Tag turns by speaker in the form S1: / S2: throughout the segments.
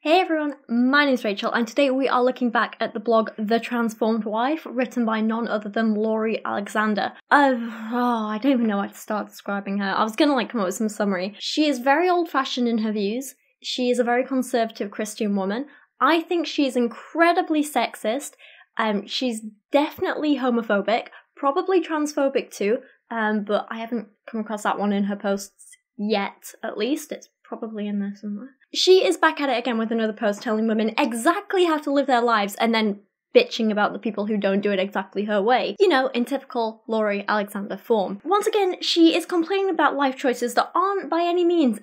S1: Hey everyone, my name's Rachel and today we are looking back at the blog The Transformed Wife, written by none other than Lachie Alexander. I don't even know how to start describing her. I was gonna come up with some summary. She is very old-fashioned in her views. She is a very conservative Christian woman. I think she's incredibly sexist. She's definitely homophobic, probably transphobic too, but I haven't come across that one in her posts yet, at least. It's probably in there somewhere. She is back at it again with another post telling women exactly how to live their lives and then bitching about the people who don't do it exactly her way. You know, in typical Lachie Alexander form. Once again, she is complaining about life choices that aren't by any means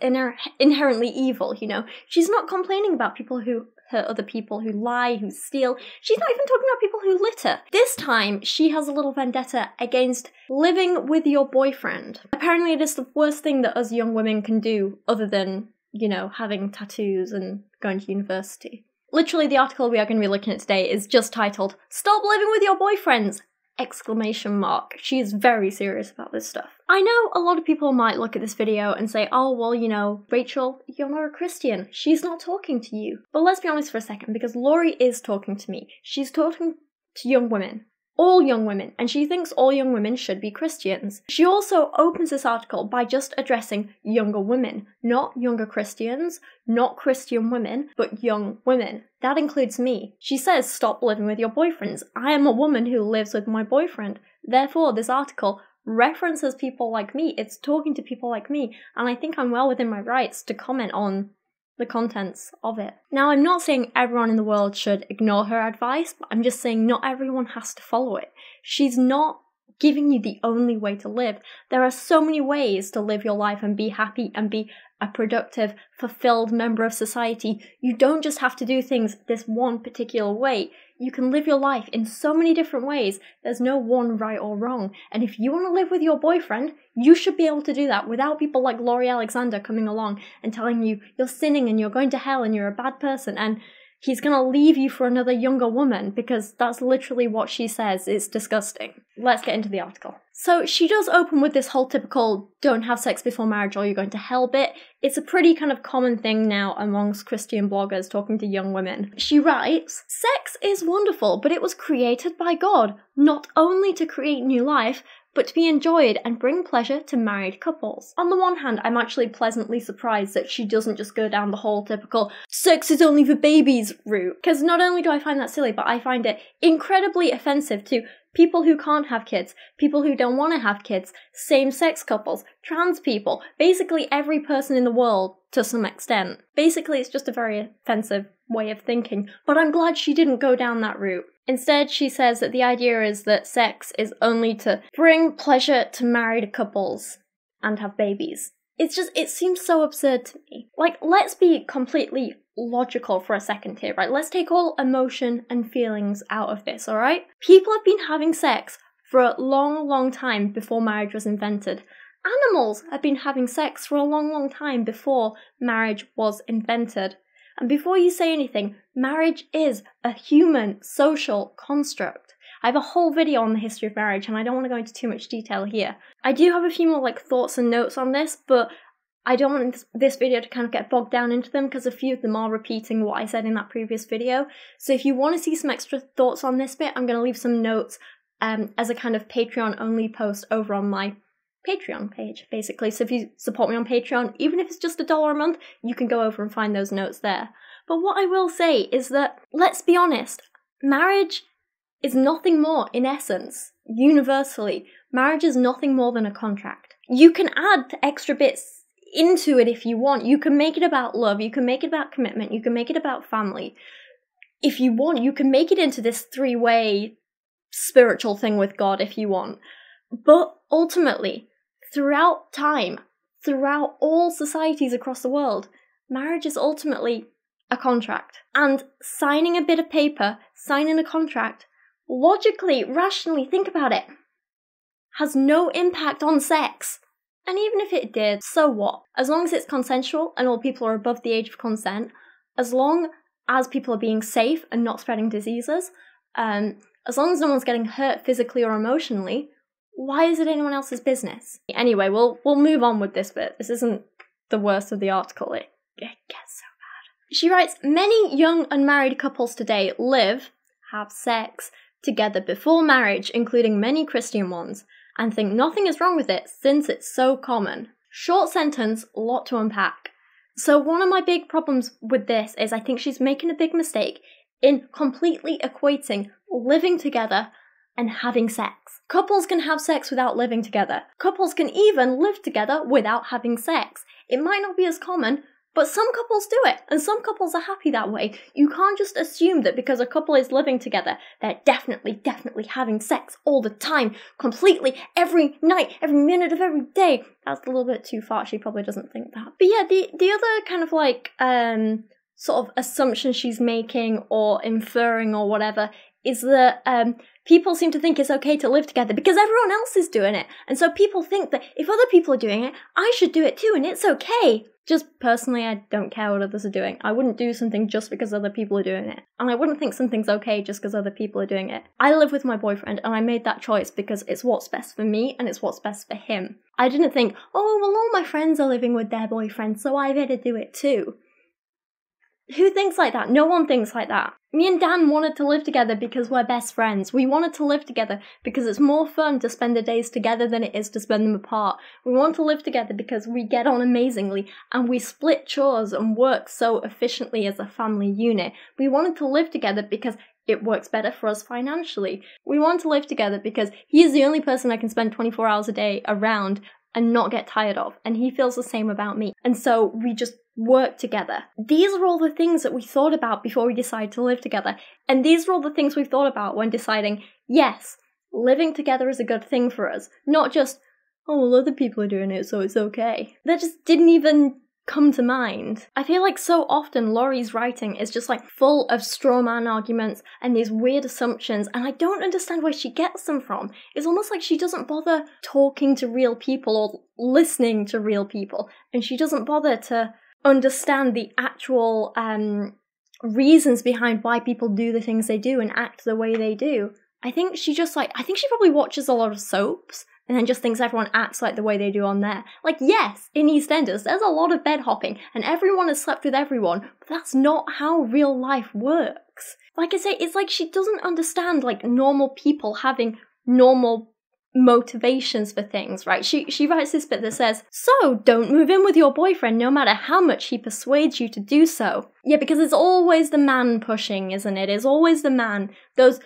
S1: inherently evil, you know. She's not complaining about people who hurt other people, who lie, who steal. She's not even talking about people who litter. This time, she has a little vendetta against living with your boyfriend. Apparently it is the worst thing that us young women can do other than, you know, having tattoos and going to university. Literally, the article we are going to be looking at today is just titled, "Stop living with your boyfriends!" Exclamation mark. She is very serious about this stuff. I know a lot of people might look at this video and say, oh, well, you know, Rachel, you're not a Christian. She's not talking to you. But let's be honest for a second, because Lachie is talking to me. She's talking to young women. All young women, and she thinks all young women should be Christians. She also opens this article by just addressing younger women, not younger Christians, not Christian women, but young women. That includes me. She says, stop living with your boyfriends. I am a woman who lives with my boyfriend. Therefore, this article references people like me. It's talking to people like me, and I think I'm well within my rights to comment on the contents of it. Now, I'm not saying everyone in the world should ignore her advice, but I'm just saying not everyone has to follow it. She's not giving you the only way to live. There are so many ways to live your life and be happy and be a productive, fulfilled member of society. You don't just have to do things this one particular way. You can live your life in so many different ways. There's no one right or wrong. And if you want to live with your boyfriend, you should be able to do that without people like Lachie Alexander coming along and telling you you're sinning and you're going to hell and you're a bad person and he's going to leave you for another younger woman, because that's literally what she says. It's disgusting. Let's get into the article. So she does open with this whole typical don't have sex before marriage or you're going to hell bit. It's a pretty kind of common thing now amongst Christian bloggers talking to young women. She writes, sex is wonderful, but it was created by God, not only to create new life, but to be enjoyed and bring pleasure to married couples. On the one hand, I'm actually pleasantly surprised that she doesn't just go down the whole typical sex is only for babies route, because not only do I find that silly, but I find it incredibly offensive to people who can't have kids, people who don't want to have kids, same-sex couples, trans people, basically every person in the world to some extent. Basically, it's just a very offensive way of thinking, but I'm glad she didn't go down that route. Instead, she says that the idea is that sex is only to bring pleasure to married couples and have babies. It seems so absurd to me. Like, let's be completely logical for a second here, right? Let's take all emotion and feelings out of this, alright? People have been having sex for a long, long time before marriage was invented. Animals have been having sex for a long, long time before marriage was invented. And before you say anything, marriage is a human social construct. I have a whole video on the history of marriage and I don't want to go into too much detail here. I do have a few more thoughts and notes on this, but I don't want this video to kind of get bogged down into them because a few of them are repeating what I said in that previous video. So if you want to see some extra thoughts on this bit, I'm going to leave some notes as a kind of Patreon only post over on my Patreon page, basically. So if you support me on Patreon, even if it's just $1 a month, you can go over and find those notes there. But what I will say is that, let's be honest, marriage is nothing more, in essence, universally. Marriage is nothing more than a contract. You can add extra bits into it if you want. You can make it about love, you can make it about commitment, you can make it about family. If you want, you can make it into this three-way spiritual thing with God if you want. But ultimately, throughout time, throughout all societies across the world, marriage is ultimately a contract. And signing a bit of paper, signing a contract, logically, rationally, think about it, has no impact on sex. And even if it did, so what? As long as it's consensual and all people are above the age of consent, as long as people are being safe and not spreading diseases, as long as no one's getting hurt physically or emotionally, why is it anyone else's business? Anyway, we'll move on with this bit. This isn't the worst of the article. It gets so bad. She writes, many young unmarried couples today have sex, together before marriage, including many Christian ones, and think nothing is wrong with it since it's so common. Short sentence, lot to unpack. So one of my big problems with this is I think she's making a big mistake in completely equating living together and having sex. Couples can have sex without living together. Couples can even live together without having sex. It might not be as common, but some couples do it, and some couples are happy that way. You can't just assume that because a couple is living together, they're definitely having sex all the time, completely, every night, every minute of every day. That's a little bit too far, she probably doesn't think that. But yeah, the other kind of like, sort of assumption she's making or inferring or whatever is that people seem to think it's okay to live together because everyone else is doing it. And so people think that if other people are doing it, I should do it too and it's okay. Just personally, I don't care what others are doing. I wouldn't do something just because other people are doing it. And I wouldn't think something's okay just because other people are doing it. I live with my boyfriend and I made that choice because it's what's best for me and it's what's best for him. I didn't think, oh, well, all my friends are living with their boyfriends, so I better do it too. Who thinks like that? No one thinks like that. Me and Dan wanted to live together because we're best friends. We wanted to live together because it's more fun to spend the days together than it is to spend them apart. We want to live together because we get on amazingly and we split chores and work so efficiently as a family unit. We wanted to live together because it works better for us financially. We want to live together because he is the only person I can spend 24 hours a day around and not get tired of, and he feels the same about me. And so we just work together. These are all the things that we thought about before we decided to live together. And these are all the things we've thought about when deciding, yes, living together is a good thing for us. Not just, oh, well, other people are doing it, so it's okay. That just didn't even come to mind. I feel like so often Laurie's writing is just like full of straw man arguments and these weird assumptions, and I don't understand where she gets them from. It's almost like she doesn't bother talking to real people or listening to real people, and she doesn't bother to understand the actual reasons behind why people do the things they do and act the way they do. I think she probably watches a lot of soaps and then just thinks everyone acts like the way they do on there. Like, yes, in EastEnders, there's a lot of bed hopping, and everyone has slept with everyone, but that's not how real life works. Like I say, it's like she doesn't understand, like, normal people having normal motivations for things, right? She writes this bit that says, so don't move in with your boyfriend no matter how much he persuades you to do so. Yeah, because it's always the man pushing, isn't it? It's always the man. Those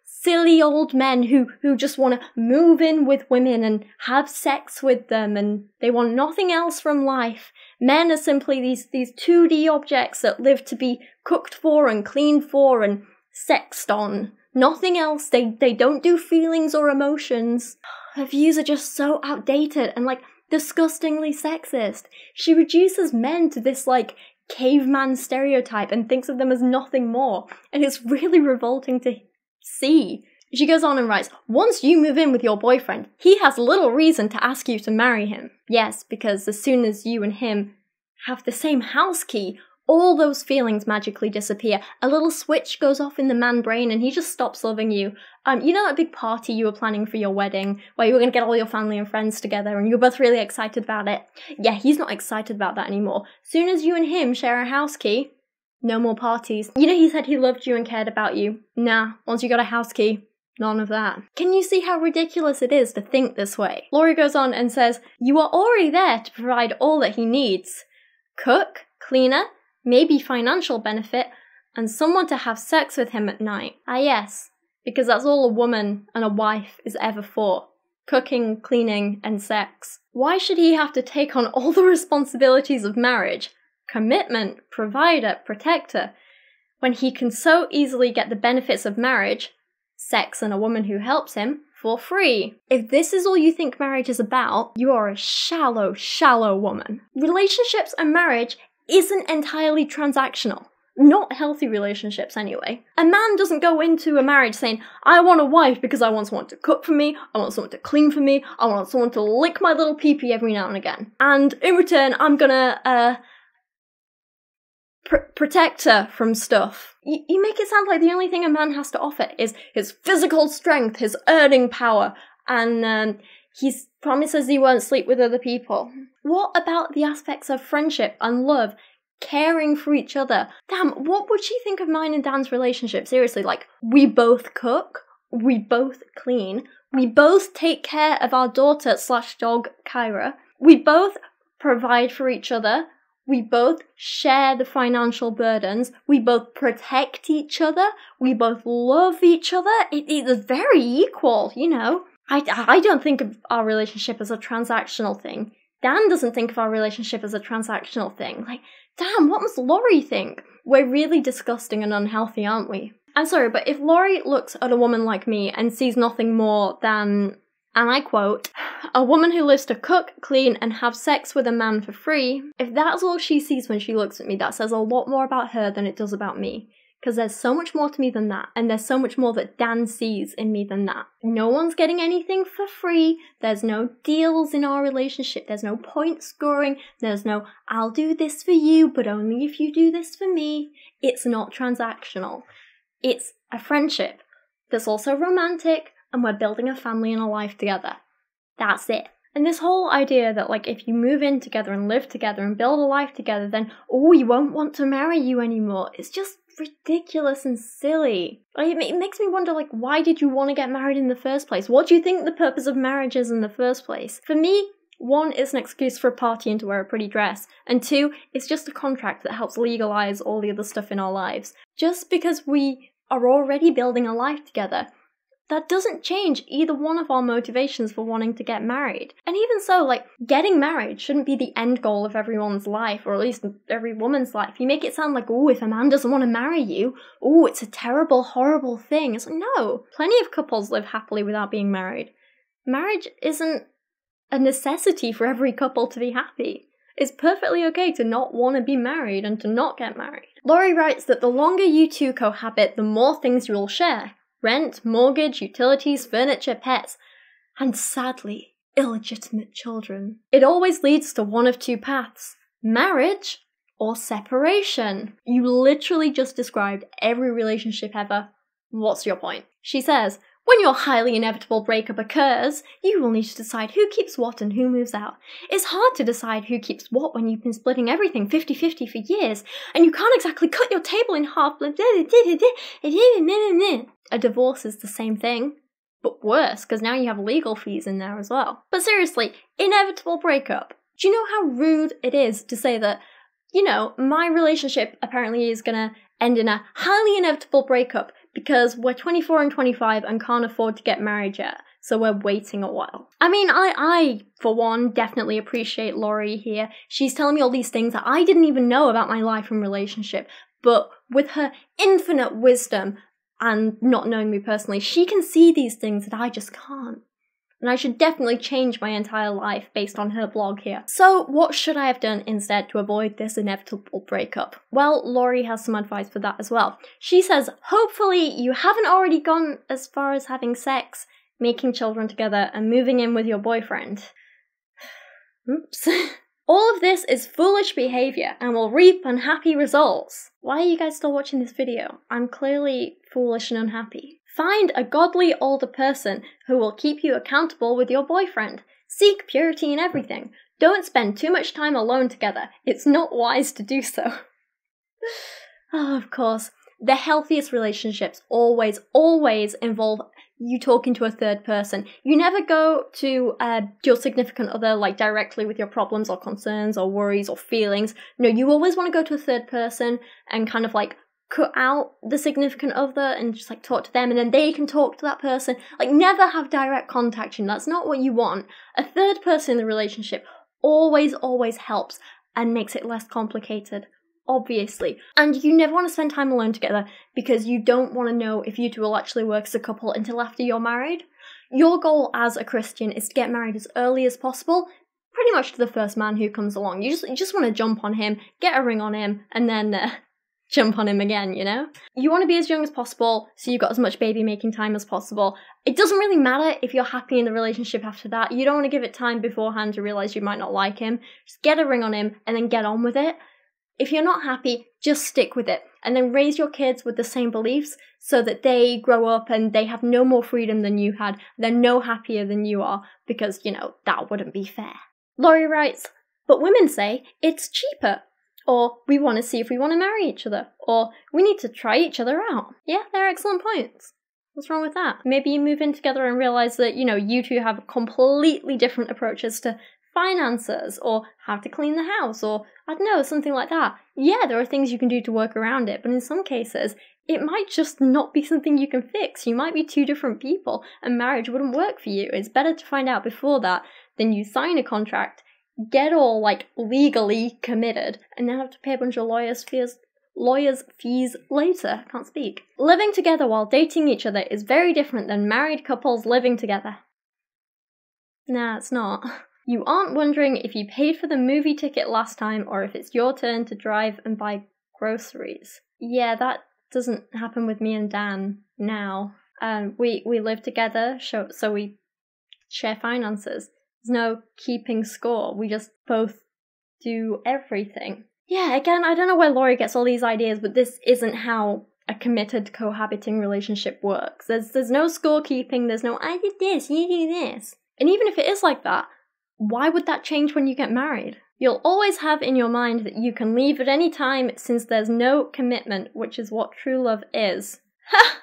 S1: silly old men who just want to move in with women and have sex with them, and they want nothing else from life. Men are simply these 2D objects that live to be cooked for and cleaned for and sexed on. Nothing else. They don't do feelings or emotions. Her views are just so outdated and, like, disgustingly sexist. She reduces men to this, like, caveman stereotype and thinks of them as nothing more. And it's really revolting to see. She goes on and writes, once you move in with your boyfriend, he has little reason to ask you to marry him. Yes, because as soon as you and him have the same house key, all those feelings magically disappear. A little switch goes off in the man brain and he just stops loving you. You know that big party you were planning for your wedding, where you were going to get all your family and friends together and you were both really excited about it? Yeah, he's not excited about that anymore. Soon as you and him share a house key, no more parties. You know, he said he loved you and cared about you. Nah, once you got a house key, none of that. Can you see how ridiculous it is to think this way? Laurie goes on and says, you are already there to provide all that he needs. Cook, cleaner, maybe financial benefit, and someone to have sex with him at night. Ah yes, because that's all a woman and a wife is ever for. Cooking, cleaning, and sex. Why should he have to take on all the responsibilities of marriage? Commitment, provider, protector, when he can so easily get the benefits of marriage, sex and a woman who helps him, for free. If this is all you think marriage is about, you are a shallow, shallow woman. Relationships and marriage isn't entirely transactional. Not healthy relationships, anyway. A man doesn't go into a marriage saying, I want a wife because I want someone to cook for me, I want someone to clean for me, I want someone to lick my little pee-pee every now and again. And in return, I'm gonna, protect her from stuff. You make it sound like the only thing a man has to offer is his physical strength, his earning power, and he promises he won't sleep with other people. What about the aspects of friendship and love, caring for each other. Damn, what would she think of mine and Dan's relationship? Seriously, like, we both cook, we both clean, we both take care of our daughter/dog, Kyra, we both provide for each other, we both share the financial burdens, we both protect each other, we both love each other. It's very equal, you know. I don't think of our relationship as a transactional thing. Dan doesn't think of our relationship as a transactional thing. Like, damn, what must Laurie think? We're really disgusting and unhealthy, aren't we? I'm sorry, but if Laurie looks at a woman like me and sees nothing more than, and I quote, a woman who lives to cook, clean, and have sex with a man for free, if that's all she sees when she looks at me, that says a lot more about her than it does about me. Because there's so much more to me than that, and there's so much more that Dan sees in me than that. No one's getting anything for free, there's no deals in our relationship, there's no point scoring, there's no, I'll do this for you, but only if you do this for me. It's not transactional. It's a friendship that's also romantic, and we're building a family and a life together. That's it. And this whole idea that, like, if you move in together and live together and build a life together, then, oh, you won't want to marry you anymore. It's just ridiculous and silly. Like, it makes me wonder, like, why did you want to get married in the first place? What do you think the purpose of marriage is in the first place? For me, 1, it's an excuse for a party and to wear a pretty dress, and 2, it's just a contract that helps legalize all the other stuff in our lives. Just because we are already building a life together, that doesn't change either one of our motivations for wanting to get married. And even so, like, getting married shouldn't be the end goal of everyone's life, or at least every woman's life. You make it sound like, oh, if a man doesn't want to marry you, oh, it's a terrible, horrible thing. It's like, no. Plenty of couples live happily without being married. Marriage isn't a necessity for every couple to be happy. It's perfectly okay to not want to be married and to not get married. Laurie writes that the longer you two cohabit, the more things you will share. Rent, mortgage, utilities, furniture, pets, and sadly, illegitimate children. It always leads to one of 2 paths: marriage or separation. You literally just described every relationship ever. What's your point? She says, when your highly inevitable breakup occurs, you will need to decide who keeps what and who moves out. It's hard to decide who keeps what when you've been splitting everything 50-50 for years, and you can't exactly cut your table in half. A divorce is the same thing, but worse, because now you have legal fees in there as well. But seriously, inevitable breakup. Do you know how rude it is to say that, you know, my relationship apparently is gonna end in a highly inevitable breakup because we're 24 and 25 and can't afford to get married yet, so we're waiting a while. I mean, I for one, definitely appreciate Laurie here. She's telling me all these things that I didn't even know about my life and relationship, but with her infinite wisdom and not knowing me personally, she can see these things that I just can't. And I should definitely change my entire life based on her blog here. So what should I have done instead to avoid this inevitable breakup? Well, Laurie has some advice for that as well. She says, hopefully you haven't already gone as far as having sex, making children together, and moving in with your boyfriend. Oops. All of this is foolish behaviour and will reap unhappy results. Why are you guys still watching this video? I'm clearly foolish and unhappy. Find a godly older person who will keep you accountable with your boyfriend. Seek purity in everything. Don't spend too much time alone together. It's not wise to do so. Oh, of course. The healthiest relationships always involve you talking to a third person. You never go to your significant other like directly with your problems or concerns or worries or feelings. No, you always want to go to a third person and kind of like cut out the significant other and just like talk to them, and then they can talk to that person. Like, never have direct contact. That's not what you want. A third person in the relationship always helps and makes it less complicated, obviously. And you never want to spend time alone together because you don't want to know if you two will actually work as a couple until after you're married. Your goal as a Christian is to get married as early as possible, pretty much to the first man who comes along. You just want to jump on him, get a ring on him, and then jump on him again, you know? You want to be as young as possible, so you've got as much baby-making time as possible. It doesn't really matter if you're happy in the relationship after that. You don't want to give it time beforehand to realise you might not like him. Just get a ring on him, and then get on with it. If you're not happy, just stick with it, and then raise your kids with the same beliefs so that they grow up and they have no more freedom than you had. They're no happier than you are, because, you know, that wouldn't be fair. Laurie writes, but women say it's cheaper. Or we want to see if we want to marry each other. Or we need to try each other out. Yeah, they're excellent points. What's wrong with that? Maybe you move in together and realize that, you two have completely different approaches to finances, or how to clean the house, or I don't know, something like that. Yeah, there are things you can do to work around it, but in some cases, it might just not be something you can fix. You might be two different people, and marriage wouldn't work for you. It's better to find out before that than you sign a contract, get all, legally committed, and then have to pay a bunch of lawyers' fees later. Can't speak. Living together while dating each other is very different than married couples living together. Nah, it's not. You aren't wondering if you paid for the movie ticket last time or if it's your turn to drive and buy groceries. Yeah, that doesn't happen with me and Dan now. We live together, so we share finances. There's no keeping score. We just both do everything. Yeah, again, I don't know where Laurie gets all these ideas, but this isn't how a committed cohabiting relationship works. There's no scorekeeping, there's no, I did this, you do this. And even if it is like that, why would that change when you get married? You'll always have in your mind that you can leave at any time since there's no commitment, which is what true love is. Ha!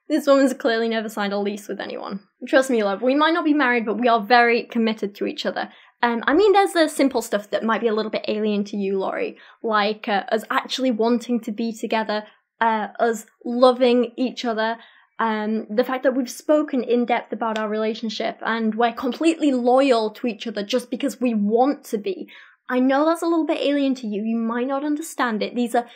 S1: This woman's clearly never signed a lease with anyone. Trust me, love, we might not be married, but we are very committed to each other. There's the simple stuff that might be a little bit alien to you, Laurie, like us actually wanting to be together, us loving each other, the fact that we've spoken in depth about our relationship and we're completely loyal to each other just because we want to be. I know that's a little bit alien to you. You might not understand it. These are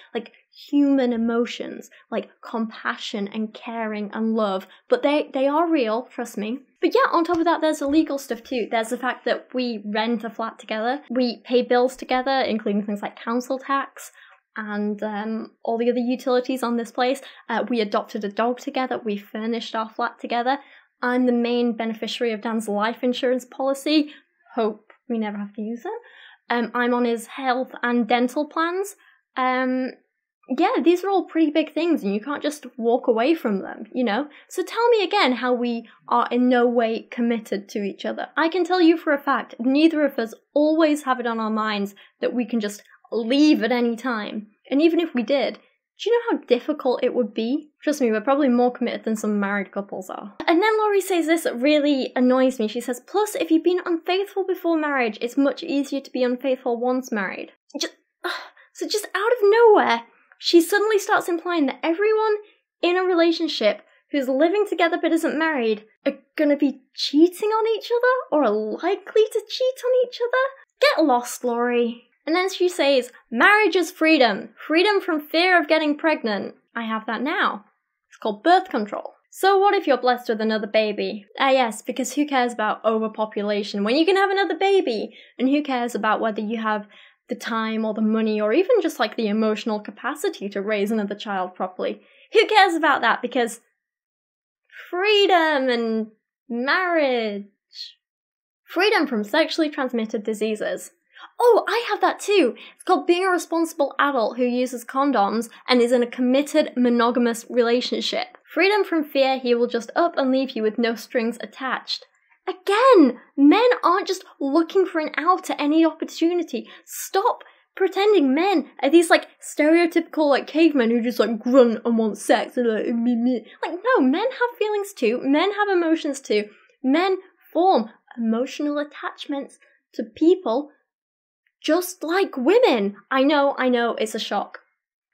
S1: human emotions, like compassion and caring and love, but they are real, trust me. But yeah, on top of that, there's the legal stuff too. There's the fact that we rent a flat together, we pay bills together, including things like council tax, and all the other utilities on this place. We adopted a dog together, we furnished our flat together. I'm the main beneficiary of Dan's life insurance policy. Hope we never have to use it. I'm on his health and dental plans. Yeah, these are all pretty big things, and you can't just walk away from them, So tell me again how we are in no way committed to each other. I can tell you for a fact, neither of us always have it on our minds that we can just leave at any time. And even if we did, do you know how difficult it would be? Trust me, we're probably more committed than some married couples are. And then Laurie says this that really annoys me. She says, plus, if you've been unfaithful before marriage, it's much easier to be unfaithful once married. So just out of nowhere, she suddenly starts implying that everyone in a relationship who's living together but isn't married are gonna be cheating on each other or are likely to cheat on each other. Get lost, Laurie. And then she says, marriage is freedom. Freedom from fear of getting pregnant. I have that now. It's called birth control. So what if you're blessed with another baby? Yes, because who cares about overpopulation when you can have another baby? And who cares about whether you have the time or the money or even just the emotional capacity to raise another child properly? Who cares about that? Because freedom and marriage. Freedom from sexually transmitted diseases. Oh, I have that too. It's called being a responsible adult who uses condoms and is in a committed monogamous relationship. Freedom from fear, he will just up and leave you with no strings attached. Again, men aren't just looking for an out at any opportunity. Stop pretending men are these stereotypical cavemen who just grunt and want sex and no, men have feelings too. Men have emotions too. Men form emotional attachments to people just like women. I know, it's a shock.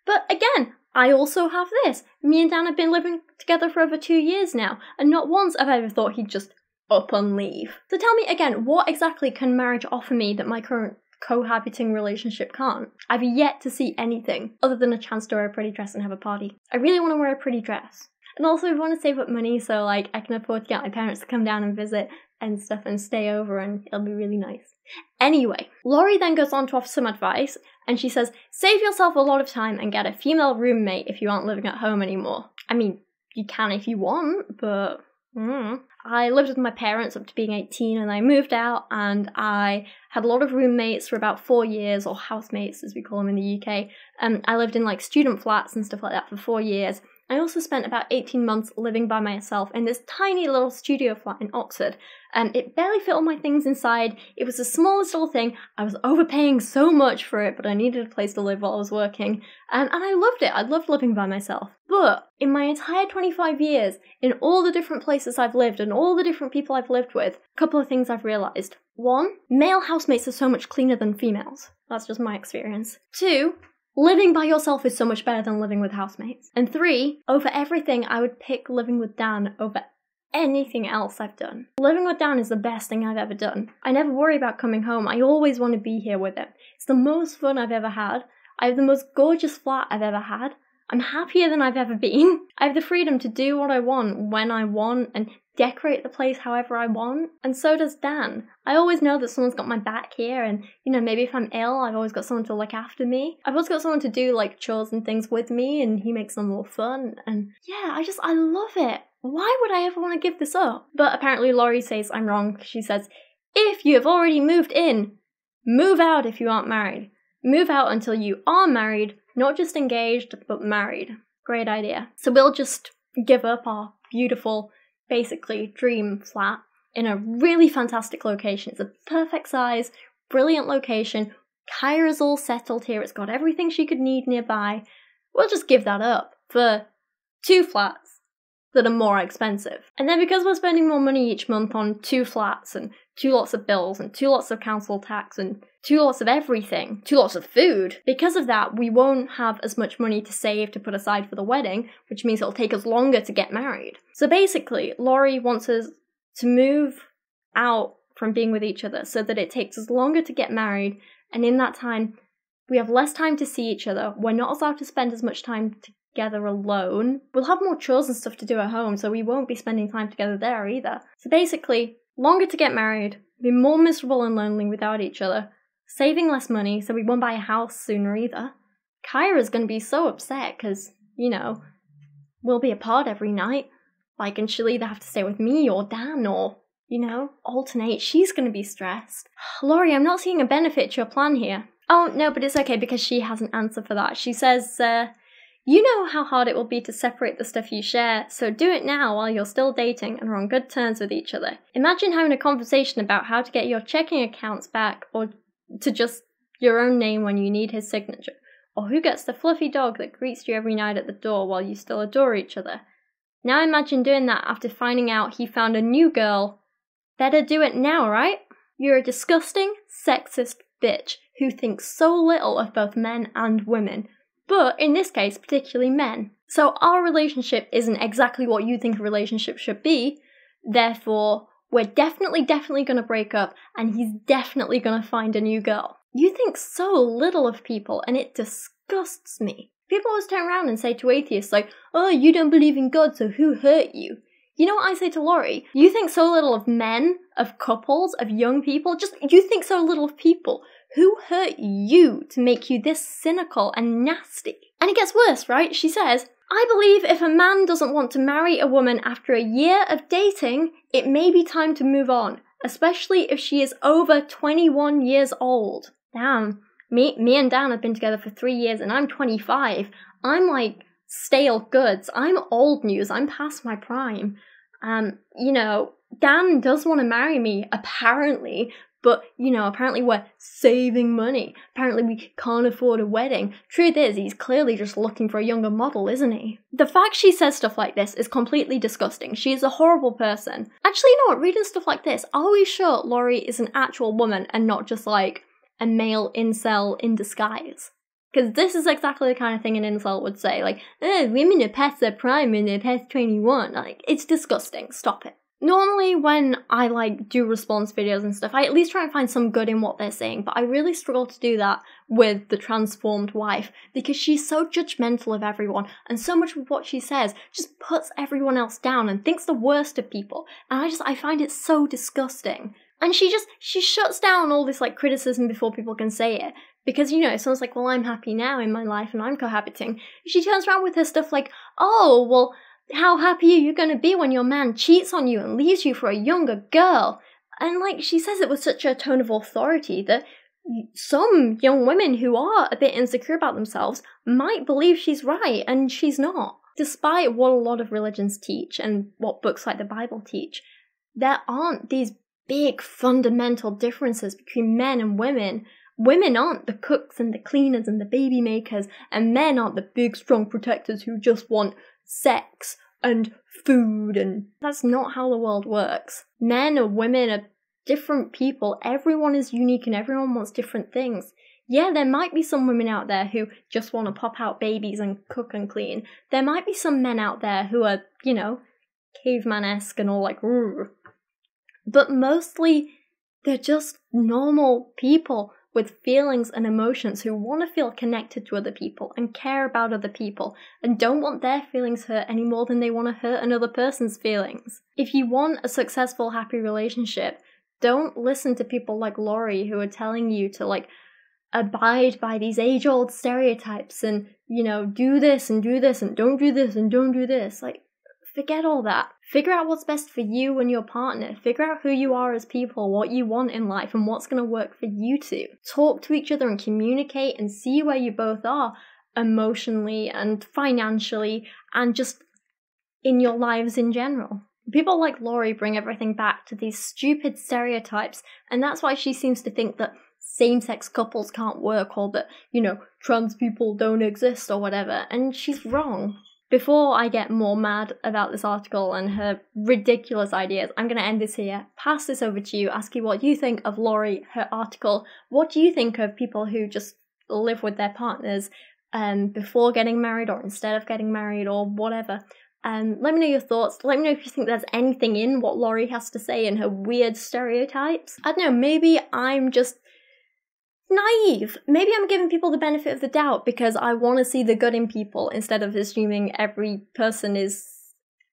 S1: But again, I also have this. Me and Dan have been living together for over 2 years now, and not once have I ever thought he'd just up and leave. So tell me again, what exactly can marriage offer me that my current cohabiting relationship can't? I've yet to see anything other than a chance to wear a pretty dress and have a party. I really want to wear a pretty dress. And also I want to save up money so I can afford to get my parents to come down and visit and stuff and stay over, and it'll be really nice. Anyway, Laurie then goes on to offer some advice, and she says, save yourself a lot of time and get a female roommate if you aren't living at home anymore. I mean, you can if you want, but I lived with my parents up to being 18 and I moved out and I had a lot of roommates for about 4 years, or housemates as we call them in the UK. I lived in like student flats and stuff like that for 4 years. I also spent about 18 months living by myself in this tiny little studio flat in Oxford. It barely fit all my things inside. It was the smallest little thing. I was overpaying so much for it, but I needed a place to live while I was working. And I loved it. I loved living by myself. But in my entire 25 years, in all the different places I've lived and all the different people I've lived with, a couple of things I've realised. 1, male housemates are so much cleaner than females. That's just my experience. 2, living by yourself is so much better than living with housemates. And 3, over everything, I would pick living with Dan over anything else I've done. Living with Dan is the best thing I've ever done. I never worry about coming home. I always want to be here with him. It's the most fun I've ever had. I have the most gorgeous flat I've ever had. I'm happier than I've ever been. I have the freedom to do what I want when I want and decorate the place however I want. And so does Dan. I always know that someone's got my back here, and, you know, maybe if I'm ill, I've always got someone to look after me. I've also got someone to do, like, chores and things with me, and he makes them more fun. And yeah, I love it. Why would I ever want to give this up? But apparently Laurie says I'm wrong. She says, if you have already moved in, move out if you aren't married. Move out until you are married, not just engaged, but married. Great idea. So we'll just give up our beautiful, basically dream flat in a really fantastic location. It's a perfect size, brilliant location. Kyra's all settled here. It's got everything she could need nearby. We'll just give that up for 2 flats that are more expensive. And then because we're spending more money each month on 2 flats and 2 lots of bills and 2 lots of council tax and 2 lots of everything, 2 lots of food, because of that we won't have as much money to save to put aside for the wedding, which means it'll take us longer to get married. So basically, Laurie wants us to move out from being with each other so that it takes us longer to get married, and in that time we have less time to see each other. We're not allowed to spend as much time together alone. We'll have more chores and stuff to do at home, so we won't be spending time together there either. So basically, longer to get married, be more miserable and lonely without each other, saving less money so we won't buy a house sooner either. Kyra's gonna be so upset because, you know, we'll be apart every night. Like, and she'll either have to stay with me or Dan or, you know, alternate. She's gonna be stressed. Laurie, I'm not seeing a benefit to your plan here. Oh, no, but it's okay because she has an answer for that. She says, you know how hard it will be to separate the stuff you share, so do it now while you're still dating and are on good terms with each other. Imagine having a conversation about how to get your checking accounts back, or to just your own name when you need his signature, or who gets the fluffy dog that greets you every night at the door while you still adore each other. Now imagine doing that after finding out he found a new girl. Better do it now, right? You're a disgusting, sexist bitch who thinks so little of both men and women. But, in this case, particularly men. So our relationship isn't exactly what you think a relationship should be, therefore, we're definitely going to break up, and he's definitely going to find a new girl. You think so little of people, and it disgusts me. People always turn around and say to atheists, like, oh, you don't believe in God, so who hurt you? You know what I say to Laurie? You think so little of men, of couples, of young people, you think so little of people. Who hurt you to make you this cynical and nasty? And it gets worse, right? She says, I believe if a man doesn't want to marry a woman after a year of dating, it may be time to move on, especially if she is over 21 years old. Damn, me and Dan have been together for 3 years and I'm 25. I'm like stale goods. I'm old news. I'm past my prime. You know, Dan does want to marry me, apparently, but, you know, apparently we're saving money. Apparently we can't afford a wedding. Truth is, he's clearly just looking for a younger model, isn't he? The fact she says stuff like this is completely disgusting. She is a horrible person. Actually, you know what? Reading stuff like this, are we sure Laurie is an actual woman and not just, like, a male incel in disguise? Because this is exactly the kind of thing an incel would say. Like, oh, women are past their prime when they're past 21. Like, it's disgusting. Stop it. Normally when I like do response videos and stuff, I at least try and find some good in what they're saying, but I really struggle to do that with the transformed wife because she's so judgmental of everyone, and so much of what she says just puts everyone else down and thinks the worst of people, and I find it so disgusting. And she shuts down all this like criticism before people can say it. Because, you know, someone's like, well, I'm happy now in my life and I'm cohabiting. She turns around with her stuff like, oh, well, how happy are you going to be when your man cheats on you and leaves you for a younger girl? And like, she says it with such a tone of authority that some young women who are a bit insecure about themselves might believe she's right, and she's not. Despite what a lot of religions teach and what books like the Bible teach, there aren't these big fundamental differences between men and women. Women aren't the cooks and the cleaners and the baby makers, and men aren't the big strong protectors who just want sex and food, and that's not how the world works. Men and women are different people. Everyone is unique and everyone wants different things. Yeah, there might be some women out there who just want to pop out babies and cook and clean. There might be some men out there who are, you know, caveman-esque and all like, "Rrr." But mostly they're just normal people with feelings and emotions who want to feel connected to other people and care about other people and don't want their feelings hurt any more than they want to hurt another person's feelings. If you want a successful, happy relationship, don't listen to people like Laurie who are telling you to, like, abide by these age-old stereotypes and, you know, do this and don't do this and don't do this. Like, forget all that. Figure out what's best for you and your partner. Figure out who you are as people, what you want in life, and what's going to work for you two. Talk to each other and communicate and see where you both are emotionally and financially and just in your lives in general. People like Laurie bring everything back to these stupid stereotypes, and that's why she seems to think that same-sex couples can't work or that, you know, trans people don't exist or whatever, and she's wrong. Before I get more mad about this article and her ridiculous ideas, I'm going to end this here, pass this over to you, ask you what you think of Laurie, her article. What do you think of people who just live with their partners before getting married or instead of getting married or whatever? Let me know your thoughts. Let me know if you think there's anything in what Laurie has to say and her weird stereotypes. I don't know, maybe I'm just naive. Maybe I'm giving people the benefit of the doubt because I want to see the good in people instead of assuming every person is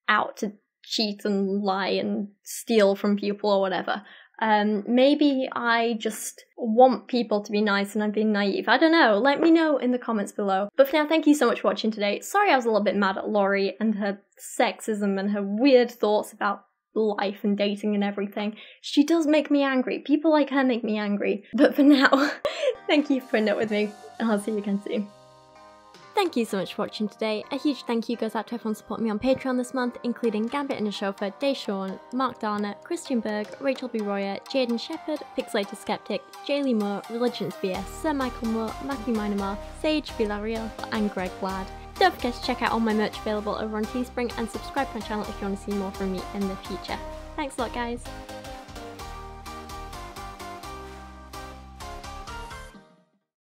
S1: out to cheat and lie and steal from people or whatever. Maybe I just want people to be nice and I'm being naive. I don't know. Let me know in the comments below. But for now, thank you so much for watching today. Sorry I was a little bit mad at Laurie and her sexism and her weird thoughts about life and dating and everything. She does make me angry. People like her make me angry. But for now, thank you for putting up with me, and I'll see you again soon. Thank you so much for watching today. A huge thank you goes out to everyone supporting me on Patreon this month, including Gambit and the Chauffeur, Deshauwn, Mark Dauner, Christian Berg, Rachel B. Royer, Jadeon Sheppard, Pizelated Skeptic, Jaylee Moore, Religion's BS, Sir Michael Moore, Matthew Minamar, Sage Villarreal, and Greg Glad. Don't forget to check out all my merch available over on Teespring and subscribe to my channel if you want to see more from me in the future. Thanks a lot, guys.